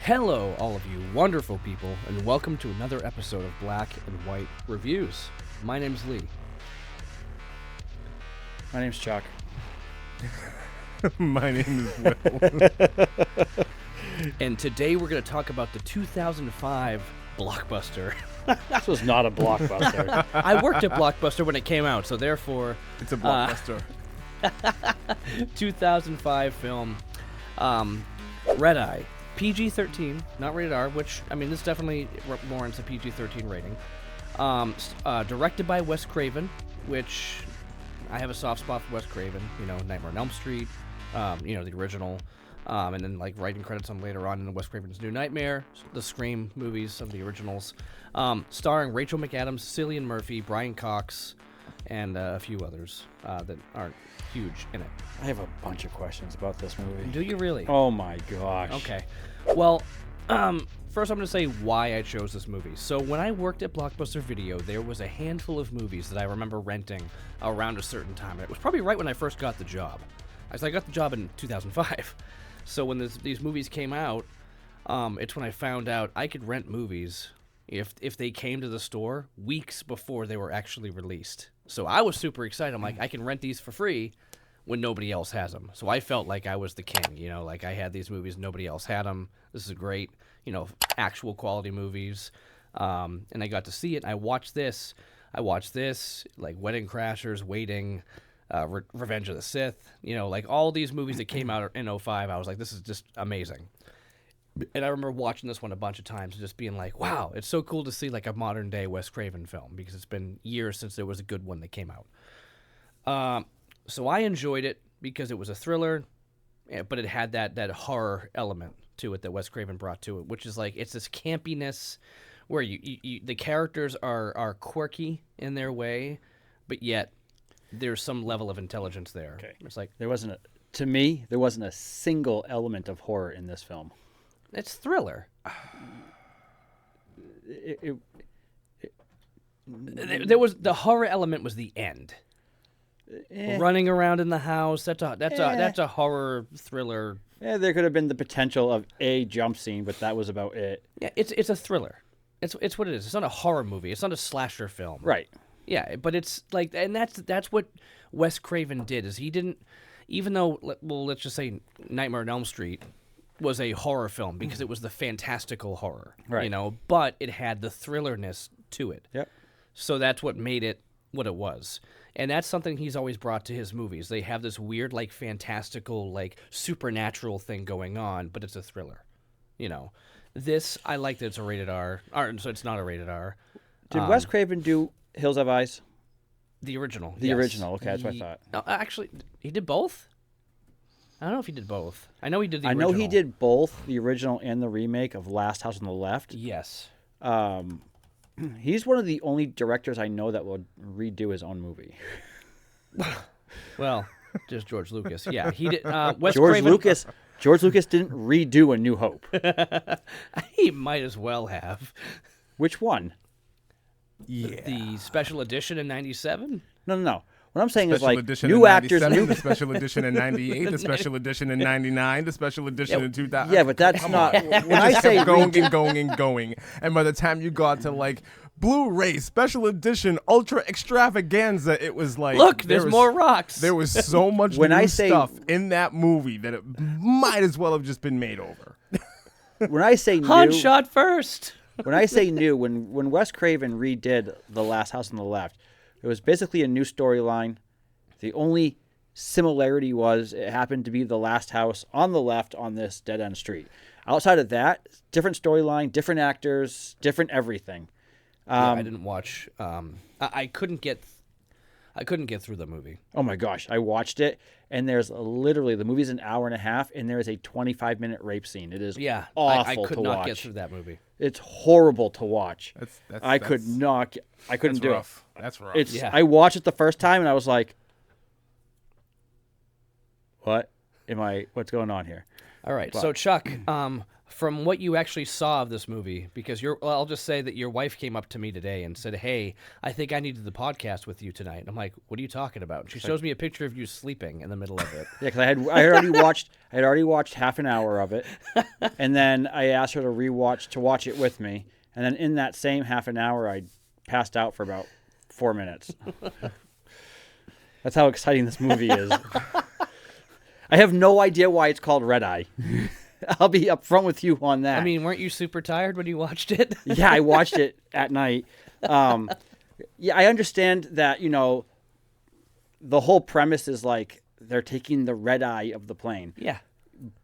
Hello, all of you wonderful people, and welcome to another episode of Black and White Reviews. My name's Lee. My name's Chuck. My name is Will. And today we're going to talk about the 2005 blockbuster. This was not a blockbuster. I worked at Blockbuster when it came out, so therefore... It's a blockbuster. 2005 film, redeye. PG-13, not rated R, which, I mean, this definitely warrants a PG-13 rating. Directed by Wes Craven, which I have a soft spot for Wes Craven. You know, Nightmare on Elm Street, the original. And then, like, writing credits on later on in Wes Craven's New Nightmare, the Scream movies, some of the originals. Starring Rachel McAdams, Cillian Murphy, Brian Cox, and a few others that aren't huge in it. I have a bunch of questions about this movie. Do you really? Oh my gosh. Okay. Well, first I'm going to say why I chose this movie. So when I worked at Blockbuster Video, there was a handful of movies that I remember renting around a certain time. And it was probably right when I first got the job. I got the job in 2005. So when these movies came out, it's when I found out I could rent movies if they came to the store weeks before they were actually released. So I was super excited. I'm like, I can rent these for free when nobody else has them. So I felt like I was the king, like I had these movies, nobody else had them. This is great, actual quality movies. And I got to see it. I watched this, like Wedding Crashers, Waiting, Revenge of the Sith, like all these movies that came out in 2005. I was like, this is just amazing. And I remember watching this one a bunch of times and just being like, wow, it's so cool to see like a modern day Wes Craven film because it's been years since there was a good one that came out. So I enjoyed it because it was a thriller, but it had that horror element to it that Wes Craven brought to it, which is like it's this campiness where you the characters are quirky in their way, but yet there's some level of intelligence there. Okay. It's like there wasn't a single element of horror in this film. It's thriller. There was the horror element was the end. Running around in the house. That's a horror thriller. Yeah, there could have been the potential of a jump scene, but that was about it. Yeah, it's a thriller. It's what it is. It's not a horror movie. It's not a slasher film. Right. Yeah, but it's like, and that's what Wes Craven did. Is he didn't, even though, well, let's just say Nightmare on Elm Street was a horror film because it was the fantastical horror, right? But it had the thrillerness to it. Yep. So that's what made it what it was. And that's something he's always brought to his movies. They have this weird, like, fantastical, like, supernatural thing going on, but it's a thriller. This, I like that it's a rated R. So it's not a rated R. Did Wes Craven do Hills Have Eyes? The original. The yes. original, okay, that's what I thought. No, actually, he did both? I don't know if he did both. I know he did the original. I know he did both, the original and the remake of Last House on the Left. Yes. He's one of the only directors I know that will redo his own movie. Well, just George Lucas. Yeah, he did. George Lucas didn't redo A New Hope. He might as well have. Which one? Yeah. The special edition in '97? No. What I'm saying special is like edition new in actors, the special edition in '98, the special edition in '99, the special edition in 2000. Yeah, but that's not. When I say going, and by the time you got to like Blu-ray special edition ultra extravaganza, it was like look, there's more rocks. There was so much new stuff in that movie that it might as well have just been made over. When I say new, Han shot first. When I say new, when Wes Craven redid The Last House on the Left, it was basically a new storyline. The only similarity was it happened to be the last house on the left on this dead-end street. Outside of that, different storyline, different actors, different everything. I didn't watch. I couldn't get through the movie. Oh my gosh, I watched it, and there's literally the movie's an hour and a half, and there is a 25-minute rape scene. It is awful I could to not watch. get through that movie. It's horrible to watch. I couldn't do rough. it. That's rough. I watched it the first time, and I was like, "What's going on here?" All right, so Chuck, from what you actually saw of this movie, because I'll just say that your wife came up to me today and said, "Hey, I think I need to do the podcast with you tonight." And I'm like, "What are you talking about?" And she shows me a picture of you sleeping in the middle of it. Yeah, because I had already watched half an hour of it, and then I asked her to watch it with me, and then in that same half an hour, I passed out for about 4 minutes. That's how exciting this movie is. I have no idea why it's called Redeye. I'll be upfront with you on that. I mean, weren't you super tired when you watched it? Yeah, I watched it at night. Yeah, I understand that, the whole premise is like they're taking the red eye of the plane. Yeah.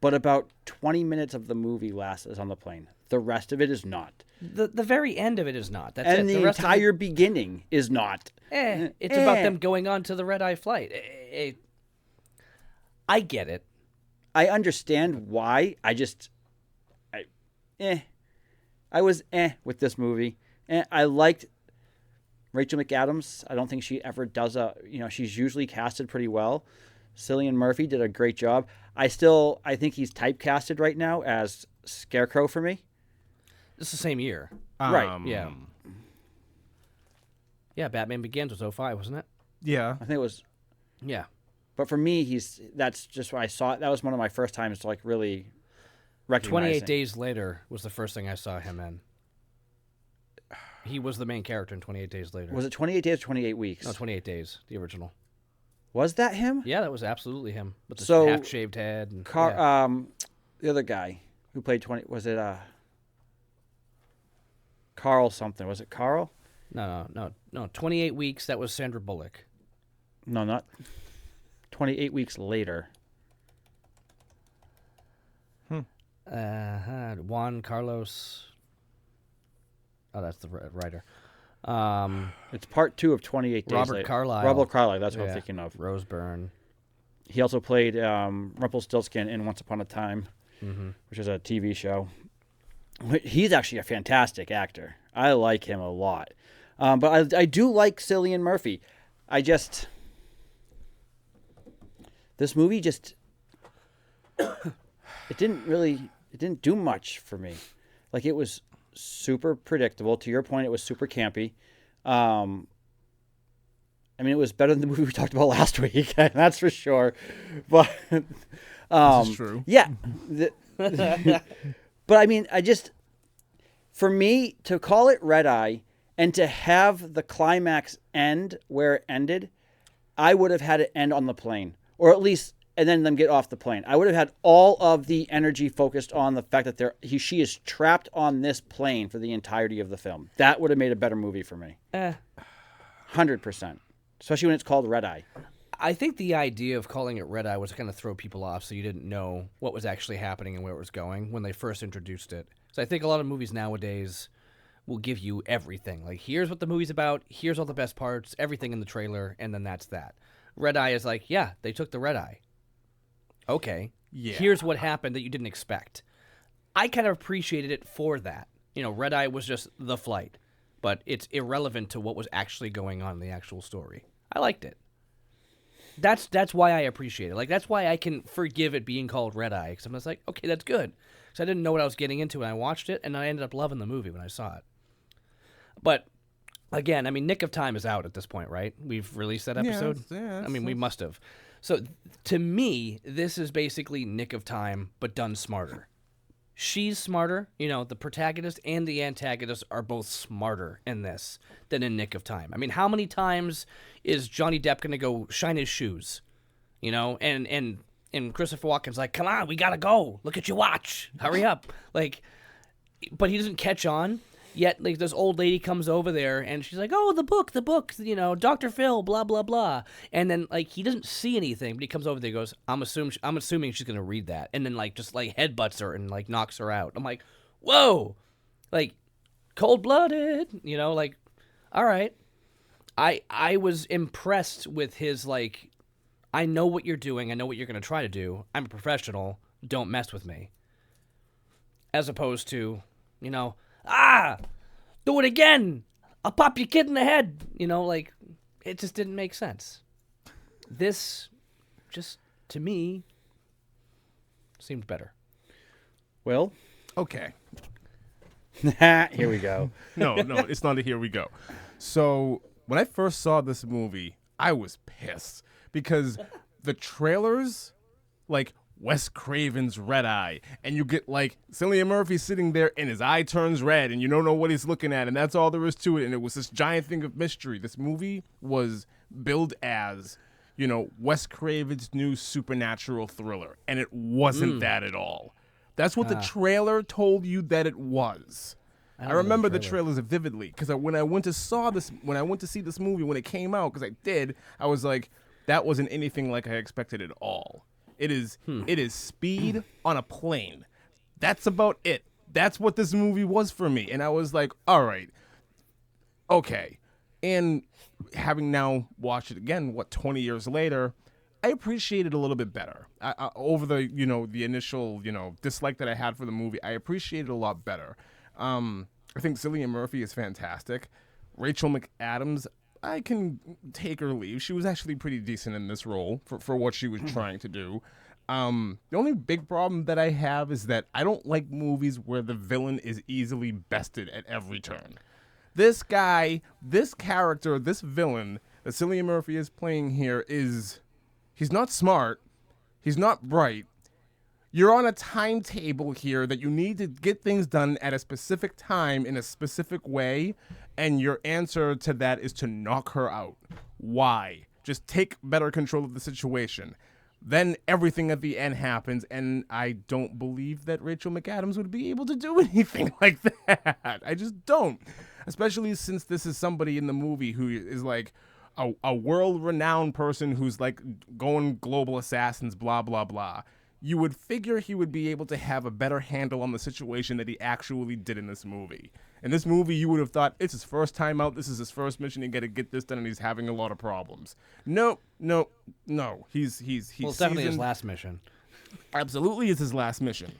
But about 20 minutes of the movie is on the plane. The rest of it is not. The very end of it is not. That's And it. the rest entire beginning is not. It's about them going on to the red-eye flight. I get it. I understand why. I was with this movie. I liked Rachel McAdams. I don't think she ever does she's usually casted pretty well. Cillian Murphy did a great job. I think he's typecasted right now as Scarecrow for me. It's the same year. Right. Yeah. Yeah, Batman Begins was 05, wasn't it? Yeah. I think it was. Yeah. But for me, that's just what I saw. That was one of my first times to like really recognize 28 Days Later was the first thing I saw him in. He was the main character in 28 Days Later. Was it 28 days or 28 weeks? No, 28 Days, the original. Was that him? Yeah, that was absolutely him. With the So, half-shaved head. And, the other guy who played 20, was it Carl something? Was it Carl? No. 28 Weeks, that was Sandra Bullock. No, not 28 weeks later. Juan Carlos. Oh, that's the writer. It's part 2 of 28 days Robert later. Carlyle. Robert Carlyle, that's what I'm thinking of. Rose Byrne. He also played Rumpelstiltskin in Once Upon a Time, which is a TV show. He's actually a fantastic actor. I like him a lot. But I do like Cillian Murphy. This movie just, it didn't do much for me. Like, it was super predictable. To your point, it was super campy. I mean, it was better than the movie we talked about last week. That's for sure. But This is true. yeah. But I mean, for me to call it Red Eye and to have the climax end where it ended, I would have had it end on the plane, or at least, and then them get off the plane. I would have had all of the energy focused on the fact that she is trapped on this plane for the entirety of the film. That would have made a better movie for me. 100%. Especially when it's called Red Eye. I think the idea of calling it Red Eye was to kind of throw people off so you didn't know what was actually happening and where it was going when they first introduced it. So I think a lot of movies nowadays will give you everything. Like, here's what the movie's about, here's all the best parts, everything in the trailer, and then that's that. Red Eye is like, yeah, they took the red eye. Okay. Yeah. Here's what happened that you didn't expect. I kind of appreciated it for that. Red Eye was just the flight, but it's irrelevant to what was actually going on in the actual story. I liked it. That's why I appreciate it. Like, that's why I can forgive it being called Red Eye, because I'm just like, okay, that's good. Because I didn't know what I was getting into when I watched it, and I ended up loving the movie when I saw it. But, again, I mean, Nick of Time is out at this point, right? We've released that episode? Yeah, I mean, we must have. So, to me, this is basically Nick of Time, but done smarter. She's smarter. The protagonist and the antagonist are both smarter in this than in Nick of Time. I mean, how many times is Johnny Depp going to go shine his shoes? And Christopher Walken's like, come on, we got to go. Look at your watch. Hurry up. Like, but he doesn't catch on. Yet, like, this old lady comes over there, and she's like, oh, the book, Dr. Phil, blah, blah, blah. And then, like, he doesn't see anything, but he comes over there and goes, I'm assuming she's going to read that. And then, like, just, like, headbutts her and, like, knocks her out. I'm like, whoa. Like, cold-blooded, like, all right. I was impressed with his, like, I know what you're doing. I know what you're going to try to do. I'm a professional. Don't mess with me. As opposed to, do it again. I'll pop your kid in the head. Like, it just didn't make sense. This, just, to me, seemed better. Well, Okay. Here we go. No, it's not a here we go. So when I first saw this movie, I was pissed because the trailers, like Wes Craven's Red Eye, and you get like Cillian Murphy sitting there and his eye turns red and you don't know what he's looking at, and that's all there is to it. And it was this giant thing of mystery. This movie was billed as, Wes Craven's new supernatural thriller, and it wasn't that at all. That's what the trailer told you that it was. I remember the trailers vividly because when I went to see this movie when it came out, because I did, I was like, that wasn't anything like I expected at all. It is speed on a plane. That's about it. That's what this movie was for me, and I was like, all right, okay. And having now watched it again, 20 years later, I appreciate it a little bit better. Over the the initial dislike that I had for the movie, I appreciate it a lot better. I think Cillian Murphy is fantastic. Rachel McAdams, I can take or leave. She was actually pretty decent in this role for what she was trying to do. The only big problem that I have is that I don't like movies where the villain is easily bested at every turn. This guy, this character, this villain that Cillian Murphy is playing here he's not smart. He's not bright. You're on a timetable here that you need to get things done at a specific time in a specific way, and your answer to that is to knock her out. Why? Just take better control of the situation. Then everything at the end happens, and I don't believe that Rachel McAdams would be able to do anything like that. I just don't. Especially since this is somebody in the movie who is like a world-renowned person who's like going global assassins, blah, blah, blah. You would figure he would be able to have a better handle on the situation that he actually did in this movie. In this movie, you would have thought, it's his first time out, this is his first mission, he got to get this done, and he's having a lot of problems. No. He's Well, it's definitely his last mission. Absolutely is his last mission.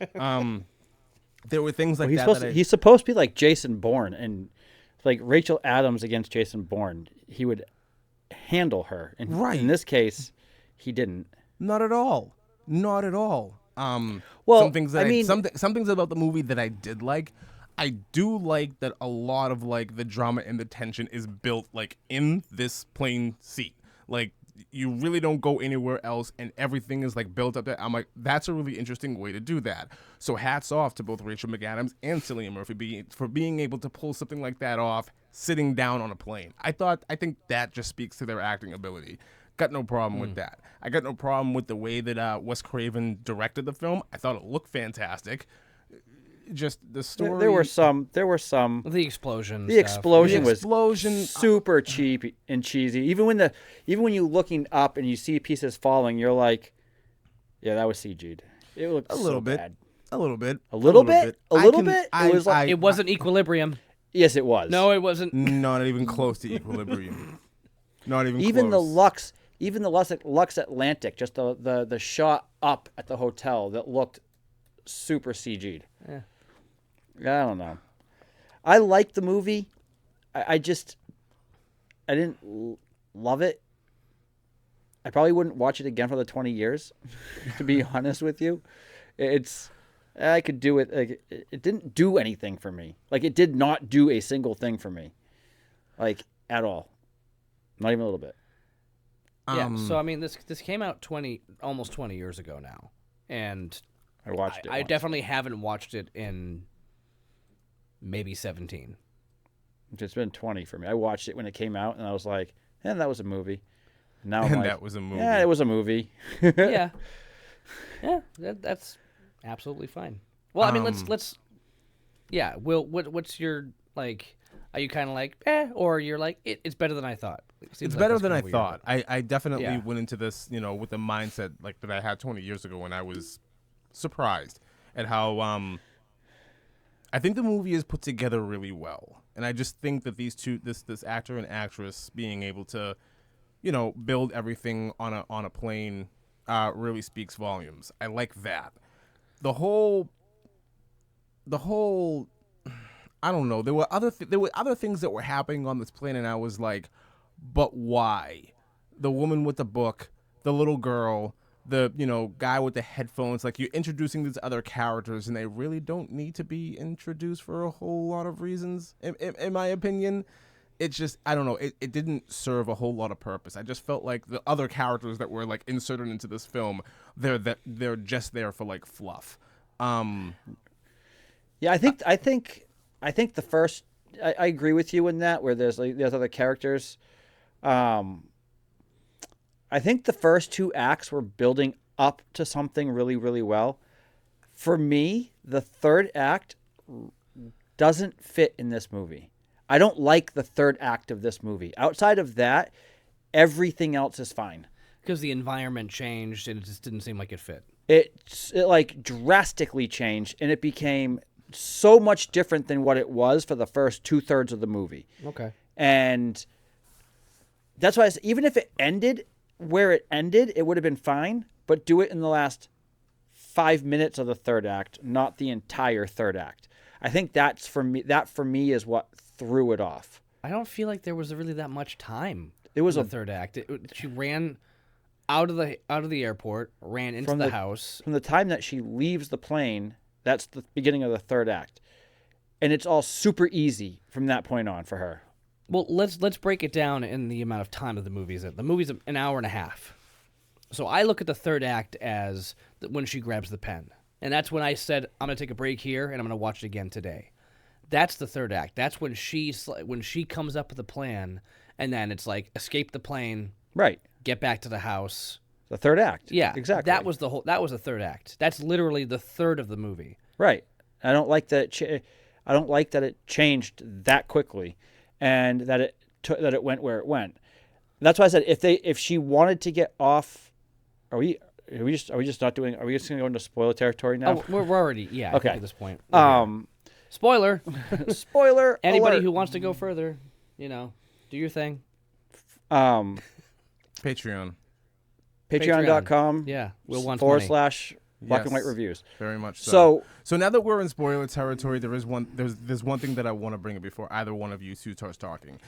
There were things like he's supposed to be like Jason Bourne, and like Rachel Adams against Jason Bourne, he would handle her. And in this case, he didn't. Not at all. Not at all. Well, some things about the movie that I did like. I do like that a lot of like the drama and the tension is built like in this plain seat. Like you really don't go anywhere else, and everything is like built up there. I'm like, that's a really interesting way to do that. So hats off to both Rachel McAdams and Cillian Murphy for being able to pull something like that off sitting down on a plane. I think that just speaks to their acting ability. Got no problem with that. I got no problem with the way that Wes Craven directed the film. I thought it looked fantastic. Just the story. There were some. The explosion. The explosion was explosion super cheap and cheesy. Even when you're looking up and you see pieces falling, you're like, yeah, that was CG'd. It looked a little so bit. bad. A little bit. A little bit. It was like It wasn't Equilibrium. yes, it was. No, it wasn't. Not even close to Equilibrium. Not even Even close. the Lux Atlantic, just the shot up at the hotel that looked super CG'd. Yeah. I don't know. I liked the movie. I didn't love it. I probably wouldn't watch it again for the 20 years, to be honest with you. I could do it. Like, it didn't do anything for me. Like, it did not do a single thing for me. Like, at all. Not even a little bit. Yeah, so I mean, this came out almost 20 years ago now, and I watched it. I definitely haven't watched it in maybe 17. It's been 20 for me. I watched it when it came out, and I was like, that was a movie. Now And that was a movie. Yeah, it was a movie. Yeah, that's absolutely fine. Well, I mean, let's. Yeah, Will, what's your like? Are you kind of like, or you're like, it's better than I thought? It's better than I thought. I definitely went into this, with the mindset like that I had 20 years ago, and I was surprised at how I think the movie is put together really well, and I just think that these two, this actor and actress, being able to, build everything on a plane, really speaks volumes. I like that. The whole. I don't know. There were other things that were happening on this plane, and I was like, but why? The woman with the book, the little girl, the guy with the headphones. Like, you're introducing these other characters, and they really don't need to be introduced for a whole lot of reasons. In my opinion, it's just, I don't know. It didn't serve a whole lot of purpose. I just felt like the other characters that were like inserted into this film, they're just there for like fluff. Yeah, I think the first. I agree with you in that, where there's other characters. I think the first 2 acts were building up to something really, really well. For me, the third act doesn't fit in this movie. I don't like the third act of this movie. Outside of that, everything else is fine. Because the environment changed and it just didn't seem like it fit. It like drastically changed, and it became so much different than what it was for the first 2/3 of the movie. Okay. And that's why I said, even if it ended where it ended, it would have been fine, but do it in the last 5 minutes of the third act, not the entire third act. I think that for me is what threw it off. I don't feel like there was really that much time. It was in the third act. She ran out of the airport, ran into the house. From the time that she leaves the plane, that's the beginning of the third act. And it's all super easy from that point on for her. Well, let's break it down in the amount of time of the movie. The movie's an hour and a half. So I look at the third act as when she grabs the pen. And that's when I said, I'm going to take a break here and I'm going to watch it again today. That's the third act. That's when she comes up with a plan, and then it's like, escape the plane. Right. Get back to the house. The third act. Yeah. Exactly. That was the third act. That's literally the third of the movie. Right. I don't like that it changed that quickly, and that it went where it went. That's why I said if she wanted to get off, are we just not doing? Are we just going to go into spoiler territory now? Oh, we're already I okay. think at this point. Spoiler. Spoiler. Anybody alert. who wants to go further, do your thing. Patreon. Patreon.com. Yeah, Will wants / money. Black and White Reviews. Very much so. So now that we're in spoiler territory, there's one thing that I want to bring up before either one of you two starts talking.